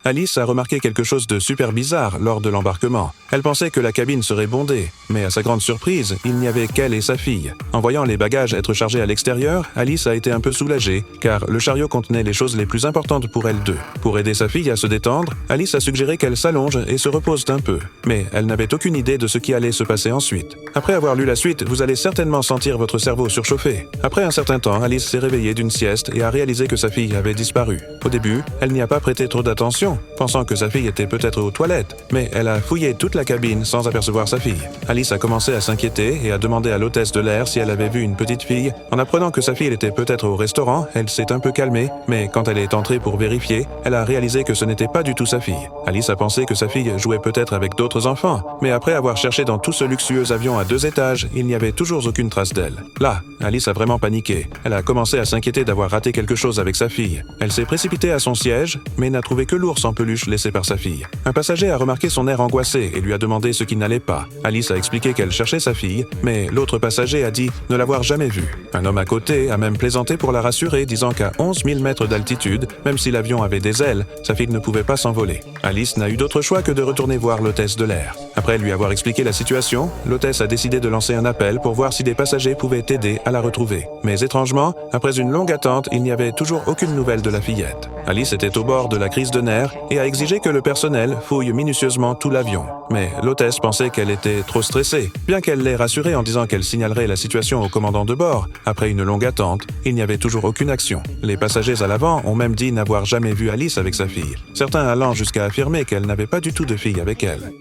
Alice a remarqué quelque chose de super bizarre lors de l'embarquement. Elle pensait que la cabine serait bondée, mais à sa grande surprise, il n'y avait qu'elle et sa fille. En voyant les bagages être chargés à l'extérieur, Alice a été un peu soulagée, car le chariot contenait les choses les plus importantes pour elles deux. Pour aider sa fille à se détendre, Alice a suggéré qu'elle s'allonge et se repose un peu. Mais elle n'avait aucune idée de ce qui allait se passer ensuite. Après avoir lu la suite, vous allez certainement sentir votre cerveau surchauffer. Après un certain temps, Alice s'est réveillée d'une sieste et a réalisé que sa fille avait disparu. Au début, elle n'y a pas prêté trop d'attention, pensant que sa fille était peut-être aux toilettes, mais elle a fouillé toute la cabine sans apercevoir sa fille. Alice a commencé à s'inquiéter et a demandé à l'hôtesse de l'air si elle avait vu une petite fille. En apprenant que sa fille était peut-être au restaurant, elle s'est un peu calmée, mais quand elle est entrée pour vérifier, elle a réalisé que ce n'était pas du tout sa fille. Alice a pensé que sa fille jouait peut-être avec d'autres enfants, mais après avoir cherché dans tout ce luxueux avion à 2 étages, il n'y avait toujours aucune trace d'elle. Là, Alice a vraiment paniqué. Elle a commencé à s'inquiéter d'avoir raté quelque chose avec sa fille. Elle s'est précipitée à son siège, mais n'a trouvé que l'ours en peluche laissé par sa fille. Un passager a remarqué son air angoissé et lui a demandé ce qui n'allait pas. Alice a expliqué qu'elle cherchait sa fille, mais l'autre passager a dit ne l'avoir jamais vue. Un homme à côté a même plaisanté pour la rassurer, disant qu'à 11 000 mètres d'altitude, même si l'avion avait des ailes, sa fille ne pouvait pas s'envoler. Alice n'a eu d'autre choix que de retourner voir l'hôtesse de l'air. Après lui avoir expliqué la situation, l'hôtesse a décidé de lancer un appel pour voir si des passagers pouvaient aider à la retrouver. Mais étrangement, après une longue attente, il n'y avait toujours aucune nouvelle de la fillette. Alice était au bord de la crise de nerfs et a exigé que le personnel fouille minutieusement tout l'avion. Mais l'hôtesse pensait qu'elle était trop stressée. Bien qu'elle l'ait rassurée en disant qu'elle signalerait la situation au commandant de bord, après une longue attente, il n'y avait toujours aucune action. Les passagers à l'avant ont même dit n'avoir jamais vu Alice avec sa fille, certains allant jusqu'à affirmer qu'elle n'avait pas du tout de fille avec elle.